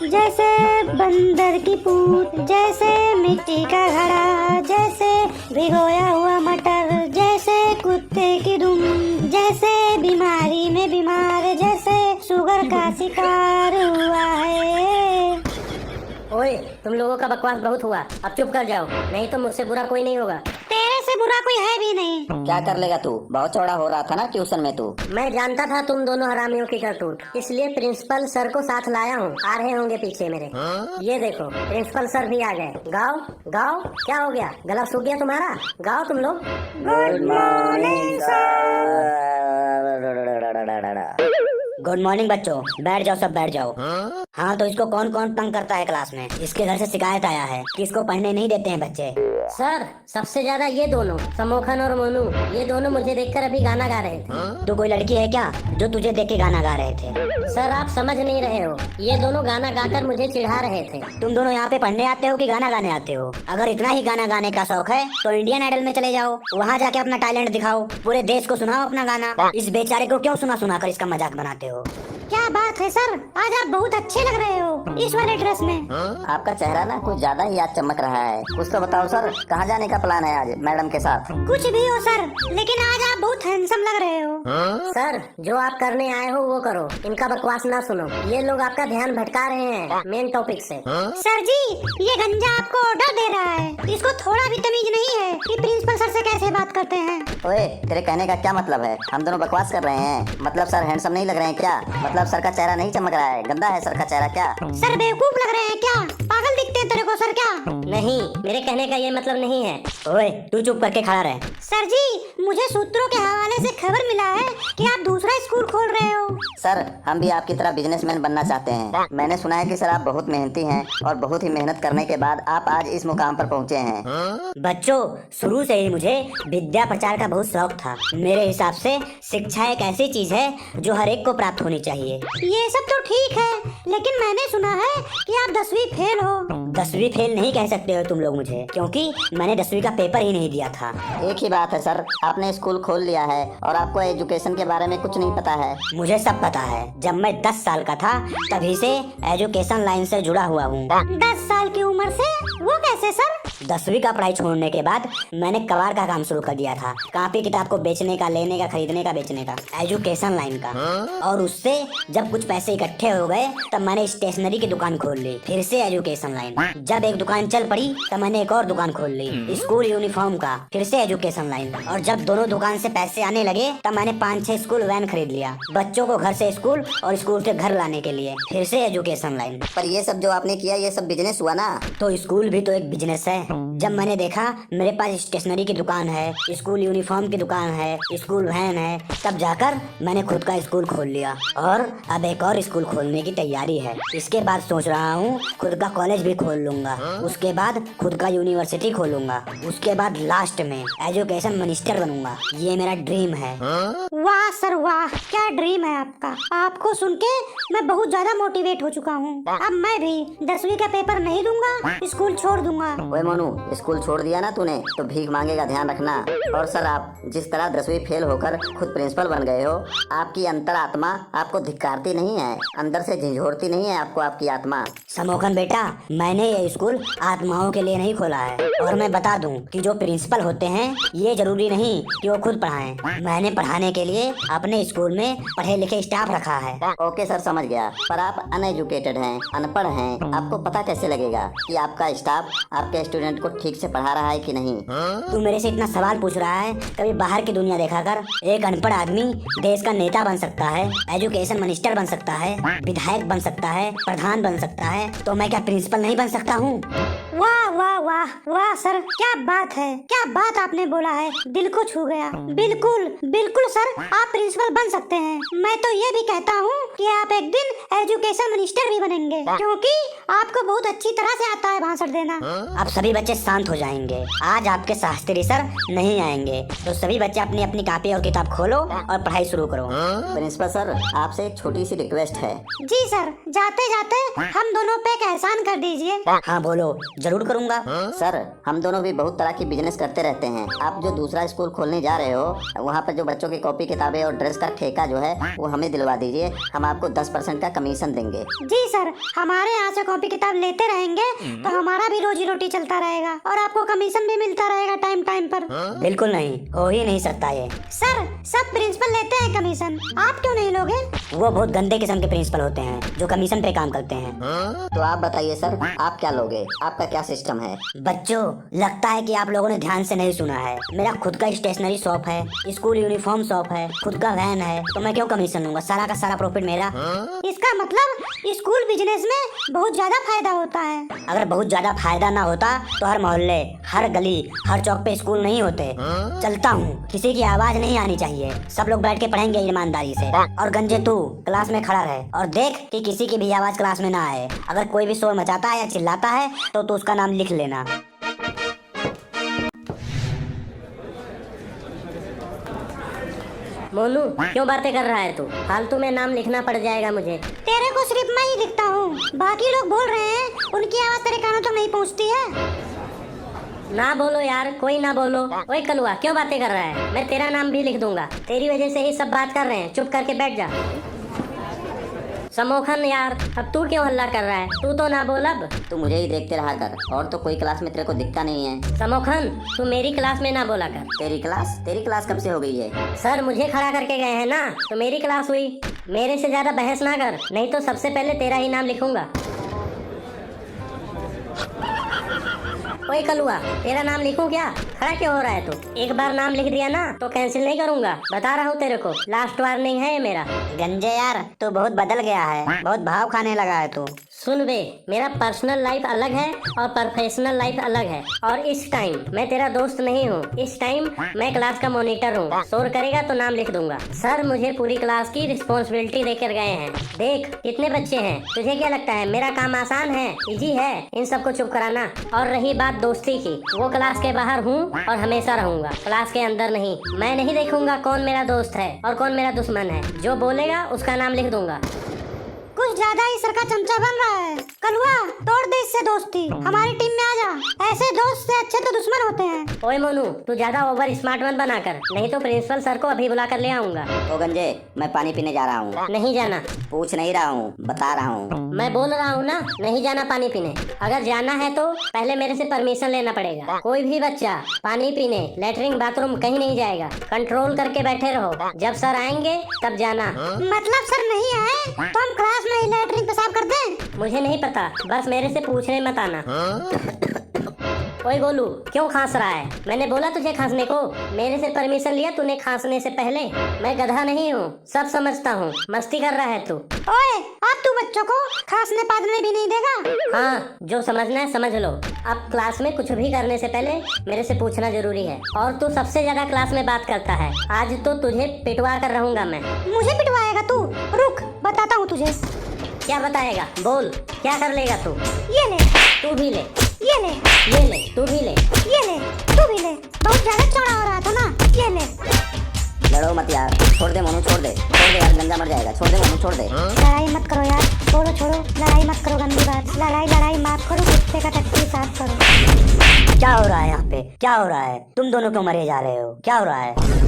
जैसे बंदर की पूंछ, जैसे मिट्टी का घड़ा, जैसे भिगोया हुआ मटर, जैसे कुत्ते की दुम, जैसे बीमारी में बीमार, जैसे शुगर का शिकार हुआ है। ओए, तुम लोगों का बकवास बहुत हुआ, अब चुप कर जाओ, नहीं तो मुझसे बुरा कोई नहीं होगा। तेरे से बुरा कोई है भी नहीं। क्या कर लेगा तू? बहुत चौड़ा हो रहा था ना ट्यूशन में तू। मैं जानता था तुम दोनों हरामियों की करतूत, इसलिए प्रिंसिपल सर को साथ लाया हूँ। आ रहे होंगे पीछे मेरे। ये देखो, प्रिंसिपल सर भी आ गए। गाओ गाओ, क्या हो गया? गला सूख गया तुम्हारा? गाओ तुम लोग। गुड मॉर्निंग गुड मॉर्निंग बच्चों, बैठ जाओ, सब बैठ जाओ। हाँ, तो इसको कौन कौन तंग करता है क्लास में? इसके घर से शिकायत आया है कि इसको पढ़ने नहीं देते हैं बच्चे। सर, सबसे ज्यादा ये दोनों, समोखन और मोनू, ये दोनों मुझे देखकर अभी गाना गा रहे थे। तो कोई लड़की है क्या जो तुझे देख के गाना गा रहे थे? सर, आप समझ नहीं रहे हो, ये दोनों गाना गाकर मुझे चिढ़ा रहे थे। तुम दोनों यहाँ पे पढ़ने आते हो कि गाना गाने आते हो? अगर इतना ही गाना गाने का शौक है तो इंडियन आइडल में चले जाओ, वहाँ जाके अपना टैलेंट दिखाओ, पूरे देश को सुनाओ अपना गाना। इस बेचारे को क्यों सुना सुना कर इसका मजाक बनाते हो? क्या बात है सर, आज आप बहुत अच्छे लग रहे हो इस वाले ड्रेस में। आपका चेहरा ना कुछ ज्यादा ही आज चमक रहा है। कुछ तो बताओ सर, कहाँ जाने का प्लान है आज मैडम के साथ? कुछ भी हो सर, लेकिन आज आप बहुत हैंडसम लग रहे हो। सर, जो आप करने आए हो वो करो, इनका बकवास ना सुनो। ये लोग आपका ध्यान भटका रहे हैं मेन टॉपिक से। सर जी, ये गंजा आपको ऑर्डर दे रहा है, इसको थोड़ा भी तमीज नहीं है कि प्रिंसिपल सर से कैसे बात करते हैं। ओए, तेरे कहने का क्या मतलब है? हम दोनों बकवास कर रहे हैं? मतलब सर हैंडसम नहीं लग रहे हैं क्या? मतलब सर का चेहरा नहीं चमक रहा है? गंदा है सर का चेहरा क्या? सर बेवकूफ लग रहे हैं क्या? पागल दिखते हैं तेरे को सर क्या? नहीं, मेरे कहने का ये मतलब नहीं है। ओए, तू चुप करके खड़ा रहे। सर जी, मुझे सूत्रों के हवाले से खबर मिला है कि आप दूसरा स्कूल खोल रहे हो। सर, हम भी आपकी तरह बिजनेसमैन बनना चाहते हैं। मैंने सुना है कि सर आप बहुत मेहनती हैं और बहुत ही मेहनत करने के बाद आप आज इस मुकाम पर पहुँचे हैं। बच्चों, शुरू से ही मुझे विद्या प्रचार का बहुत शौक था। मेरे हिसाब से शिक्षा एक ऐसी चीज है जो हर एक को प्राप्त होनी चाहिए। ये सब तो ठीक है, लेकिन मैंने सुना है कि आप 10वीं फेल हो। 10वीं फेल नहीं कह सकते हो तुम लोग मुझे, क्योंकि मैंने 10वीं का पेपर ही नहीं दिया था। एक ही बात है सर, आपने स्कूल खोल लिया है और आपको एजुकेशन के बारे में कुछ नहीं पता है। मुझे सब पता है। जब मैं 10 साल का था तभी से एजुकेशन लाइन से जुड़ा हुआ हूँ। 10 साल की उम्र से? वो कैसे सर? 10वीं का पढ़ाई छोड़ने के बाद मैंने कबाड़ का काम शुरू कर दिया था। कॉपी किताब को बेचने का, लेने का, खरीदने का, बेचने का, एजुकेशन लाइन का। और उससे जब कुछ पैसे इकट्ठे हो गए तब मैंने स्टेशनरी की दुकान खोल ली। फिर से एजुकेशन लाइन। जब एक दुकान चल पड़ी तब मैंने एक और दुकान खोल ली, स्कूल यूनिफॉर्म का। फिर से एजुकेशन लाइन। और जब दोनों दुकान से पैसे आने लगे तब मैंने 5-6 स्कूल वैन खरीद लिया, बच्चों को घर से स्कूल और स्कूल से घर लाने के लिए। फिर से एजुकेशन लाइन। पर ये सब जो आपने किया ये सब बिजनेस हुआ ना? तो स्कूल भी तो एक बिजनेस है। जब मैंने देखा मेरे पास स्टेशनरी की दुकान है, स्कूल यूनिफॉर्म की दुकान है, स्कूल वैन है, तब जाकर मैंने खुद का स्कूल खोल लिया। और अब एक और स्कूल खोलने की तैयारी है। इसके बाद सोच रहा हूँ खुद का कॉलेज भी खोल लूंगा, उसके बाद खुद का यूनिवर्सिटी खोलूंगा, उसके बाद लास्ट में एजुकेशन मिनिस्टर बनूंगा। ये मेरा ड्रीम है। वाह सर वाह, क्या ड्रीम है आपका। आपको सुन के मैं बहुत ज्यादा मोटिवेट हो चुका हूँ। अब मैं भी 10वीं का पेपर नहीं दूंगा, स्कूल छोड़ दूंगा। ओए मोनू, स्कूल छोड़ दिया ना तूने तो भीख मांगेगा, ध्यान रखना। और सर, आप जिस तरह 10वीं फेल होकर खुद प्रिंसिपल बन गए हो, आपकी अंतरात्मा आपको धिक्कारती नहीं है, अंदर से झंझोरती नहीं है आपको आपकी आत्मा? समोखन बेटा, मैंने ये स्कूल आत्माओं के लिए नहीं खोला है। और मैं बता दूं कि जो प्रिंसिपल होते हैं ये जरूरी नहीं कि वो खुद पढ़ाएं। मैंने पढ़ाने के लिए अपने स्कूल में पढ़े लिखे स्टाफ रखा है। ओके सर, समझ गया। पर आप अनएजुकेटेड हैं, अनपढ़ हैं, आपको पता कैसे लगेगा कि आपका स्टाफ आपके स्टूडेंट को ठीक से पढ़ा रहा है कि नहीं? तू मेरे से इतना सवाल पूछ रहा है, कभी बाहर की दुनिया देखा कर। एक अनपढ़ आदमी देश का नेता बन सकता है, एजुकेशन मिनिस्टर बन सकता है, विधायक बन सकता है, प्रधान बन सकता है, तो मैं क्या प्रिंसिपल नहीं बन सकता हूँ? वाह वाह वाह वाह सर, क्या बात है, क्या बात आपने बोला है, दिल को छू गया। बिल्कुल बिल्कुल सर, आप प्रिंसिपल बन सकते हैं। मैं तो ये भी कहता हूँ कि आप एक दिन एजुकेशन मिनिस्टर भी बनेंगे, क्योंकि आपको बहुत अच्छी तरह से आता है भाषण देना। अब सभी बच्चे शांत हो जाएंगे। आज आपके शास्त्री सर नहीं आएंगे, तो सभी बच्चे अपनी अपनी कॉपी और किताब खोलो और पढ़ाई शुरू करो। प्रिंसिपल सर, आपसे एक छोटी सी रिक्वेस्ट है। जी सर, जाते जाते हम दोनों पे एक एहसान कर दीजिए। हाँ बोलो, जरूर करूँगा। सर, हम दोनों भी बहुत तरह की बिजनेस करते रहते हैं। आप जो दूसरा स्कूल खोलने जा रहे हो, वहाँ पर जो बच्चों की कॉपी किताबें और ड्रेस का ठेका जो है वो हमें दिलवा दीजिए। हम आपको 10% का कमीशन देंगे। जी सर, हमारे यहाँ से कॉपी किताब लेते रहेंगे तो हमारा भी रोजी रोटी चलता रहेगा और आपको कमीशन भी मिलता रहेगा टाइम टाइम पर। बिल्कुल नहीं, हो ही नहीं सकता ये। सर, सब प्रिंसिपल लेते हैं कमीशन, आप क्यों नहीं लोगे? वो बहुत गंदे किस्म के प्रिंसिपल होते हैं जो कमीशन पे काम करते हैं। तो आप बताइए सर, आप क्या लोगे? आपका क्या सिस्टम है? बच्चों, लगता है कि आप लोगों ने ध्यान से नहीं सुना है। मेरा खुद का स्टेशनरी शॉप है, स्कूल यूनिफॉर्म शॉप है, खुद का वैन है, तो मैं क्यों कमीशन लूंगा? सारा का सारा प्रॉफिट मेरा। इसका मतलब स्कूल बिजनेस में बहुत ज्यादा फायदा होता है। अगर बहुत ज्यादा फायदा ना होता तो हर मोहल्ले, हर गली, हर चौक पे स्कूल नहीं होते। चलता हूँ, किसी की आवाज नहीं आनी चाहिए। सब लोग बैठ के पढ़ेंगे ईमानदारी से। और गंजे तू क्लास में खड़ा रहे और देख कि किसी की भी आवाज क्लास में ना आए। अगर कोई भी शोर मचाता है या चिल्लाता है तो तू उसका नाम लिख लेना। मोनू, क्यों बातें कर रहा है तू? फालतू में नाम लिखना पड़ जाएगा मुझे। तेरे को सिर्फ मैं ही दिखता हूँ, बाकी लोग बोल रहे हैं, उनकी आवाज तेरे कानों तक नहीं पहुँचती है। ना बोलो यार, कोई ना बोलो। ओए कलुआ, क्यों बातें कर रहा है? मैं तेरा नाम भी लिख दूंगा। तेरी वजह से ही सब बात कर रहे हैं। चुप करके बैठ जा। समोखन यार, अब तू क्यों हल्ला कर रहा है? तू तो ना बोल अब। तू मुझे ही देखते रहा कर, और तो कोई क्लास में तेरे को दिखता नहीं है। समोखन, तू मेरी क्लास में ना बोला कर। तेरी क्लास कब से हो गई है? सर मुझे खड़ा करके गए हैं ना, तो मेरी क्लास हुई। मेरे से ज्यादा बहस ना कर, नहीं तो सबसे पहले तेरा ही नाम लिखूंगा। ओए कलुआ, तेरा नाम लिखूं क्या? खड़ा क्यों हो रहा है तू? एक बार नाम लिख दिया ना तो कैंसिल नहीं करूंगा, बता रहा हूँ तेरे को। लास्ट वार्निंग है ये मेरा। गंजे यार, तू बहुत बदल गया है, बहुत भाव खाने लगा है तू। सुन बे, मेरा पर्सनल लाइफ अलग है और प्रोफेशनल लाइफ अलग है। और इस टाइम मैं तेरा दोस्त नहीं हूँ, इस टाइम मैं क्लास का मॉनिटर हूँ। शोर करेगा तो नाम लिख दूंगा। सर मुझे पूरी क्लास की रिस्पॉन्सिबिलिटी देकर गए हैं। देख कितने बच्चे हैं, तुझे क्या लगता है मेरा काम आसान है? इजी है इन सबको चुप कराना। और रही बात दोस्ती की, वो क्लास के बाहर हूँ और हमेशा रहूंगा, क्लास के अंदर नहीं। मैं नहीं देखूंगा कौन मेरा दोस्त है और कौन मेरा दुश्मन है। जो बोलेगा उसका नाम लिख दूंगा। कुछ ज्यादा ही सर का चमचा बन रहा है। कलुआ, तोड़ दे इससे दोस्ती, हमारी टीम में आ जा। ऐसे दोस्त से अच्छे तो दुश्मन होते हैं। ओए मोनू, तू ज्यादा ओवर स्मार्ट मत बना कर, नहीं तो प्रिंसिपल सर को अभी बुला कर ले आऊंगा। ओ गंजे, मैं पानी पीने जा रहा हूँ। नहीं जाना। पूछ नहीं रहा हूँ, बता रहा हूँ। मैं बोल रहा हूँ ना, नहीं जाना पानी पीने। अगर जाना है तो पहले मेरे से परमिशन लेना पड़ेगा। कोई भी बच्चा पानी पीने, लेटरिन, बाथरूम कहीं नहीं जाएगा। कंट्रोल करके बैठे रहो, जब सर आएंगे तब जाना। मतलब सर नहीं आए तो हम क्लास में ही लेटरिन पेशाब कर दें? मुझे नहीं पता, बस मेरे से पूछने मत आना। ओए गोलू, क्यों खांस रहा है? मैंने बोला तुझे खांसने को? मेरे से परमिशन लिया तूने खांसने से पहले? मैं गधा नहीं हूँ, सब समझता हूँ। मस्ती कर रहा है तू। ओए, अब तू बच्चों को खांसने पादने भी नहीं देगा? हाँ, जो समझना है समझ लो। अब क्लास में कुछ भी करने से पहले मेरे से पूछना जरूरी है। और तू सबसे ज्यादा क्लास में बात करता है। आज तो तुझे पिटवा कर रहूंगा मैं। मुझे पिटवाएगा तू? रुक, बताता हूँ तुझे। क्या बताएगा? बोल, क्या कर लेगा तू? ये ले, तू भी ले। ये ले, ये ले, तू भी ले। ये ले, तू भी ले। बहुत ज्यादा चौड़ा हो रहा था ना, ये ले। लड़ो मत यार, छोड़ दे मोनू, छोड़ दे यार, गंजा मर जाएगा। छोड़ दे मोनू, छोड़ दे। लड़ाई मत करो यार, छोड़ो छोड़ो, लड़ाई मत करो, गंदी बात। लड़ाई माफ करो, कुत्ते का टट्टी साफ करो। क्या हो रहा है यहाँ पे? क्या हो रहा है? तुम दोनों क्यों मरे जा रहे हो? क्या हो रहा है?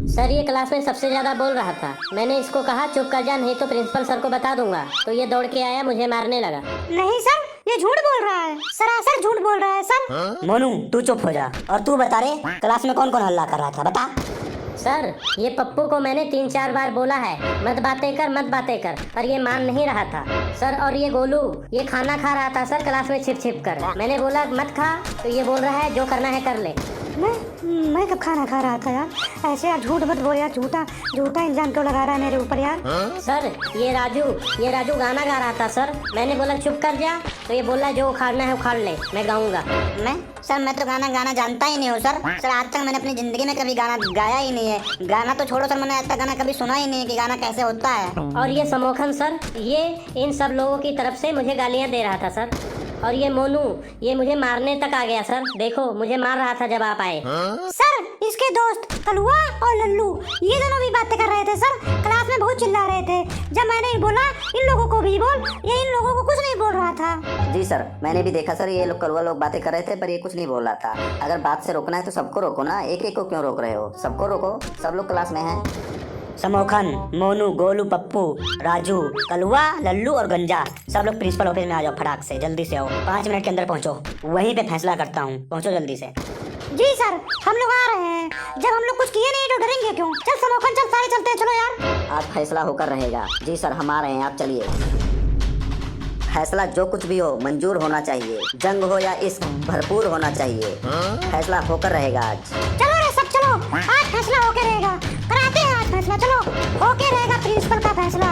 सर ये क्लास में सबसे ज्यादा बोल रहा था। मैंने इसको कहा चुप कर जा, नहीं तो प्रिंसिपल सर को बता दूंगा। तो ये दौड़ के आया, मुझे मारने लगा। नहीं सर, ये झूठ बोल रहा है, सरासर झूठ बोल रहा है सर। मोनू, तू चुप हो जा। और तू बता रे, क्लास में कौन कौन हल्ला कर रहा था? बता। सर ये पप्पू को मैंने 3-4 बार बोला है मत बातें कर, पर ये मान नहीं रहा था सर। और ये गोलू, ये खाना खा रहा था सर क्लास में छिप छिप कर। मैंने बोला मत खा, तो ये बोल रहा है जो करना है कर ले। मैं कब खाना खा रहा था यार? ऐसे यार झूठ मत बोल यार, झूठा झूठा इल्जाम क्यों लगा रहा है मेरे ऊपर यार? सर ये राजू गाना गा रहा था सर। मैंने बोला चुप कर जा, तो ये बोला जो उखाड़ना है उखाड़ ले, मैं गाऊंगा। मैं तो गाना जानता ही नहीं हूँ सर। आज तक मैंने अपनी जिंदगी में कभी गाना गाया ही नहीं है। गाना तो छोड़ो सर, मैंने आज तक गाना कभी सुना ही नहीं है कि गाना कैसे होता है। और ये समोखन सर, ये इन सब लोगों की तरफ से मुझे गालियां दे रहा था सर। और ये मोनू, ये मुझे मारने तक आ गया सर। देखो मुझे मार रहा था जब आप आए। सर इसके दोस्त कलुआ और लल्लू ये दोनों भी बातें कर रहे थे सर। क्लास में बहुत चिल्ला रहे थे। जब मैंने बोला इन लोगों को भी बोल, ये इन लोगों को कुछ नहीं बोल रहा था। जी सर, मैंने भी देखा सर, ये लोग कलवा लोग बातें कर रहे थे पर ये कुछ नहीं बोल रहा था। अगर बात से रोकना है तो सबको रोको ना, एक एक को क्यों रोक रहे हो? सबको रोको, सब लोग क्लास में हैं। समोखन, मोनू, गोलू, पप्पू, राजू, कलुआ, लल्लू और गंजा, सब लोग प्रिंसिपल ऑफिस में आ जाओ फटाक से, जल्दी से आओ। 5 मिनट के अंदर पहुंचो, वहीं पे फैसला करता हूँ। पहुंचो जल्दी से। जी सर, हम लोग आ रहे हैं। जब हम लोग कुछ किए नहीं तो डरेंगे क्यों? चल समोखन, चल सारे चलते हैं, चलो यार। आज फैसला होकर रहेगा। जी सर, हम आ रहे हैं, आप चलिए। फैसला जो कुछ भी हो मंजूर होना चाहिए। जंग हो या इश्क, भरपूर होना चाहिए। फैसला होकर रहेगा आज। चलो रे सब चलो, आज फैसला होके रहेगा। कराते हैं आज फैसला, चलो होके रहेगा प्रिंसिपल का फैसला।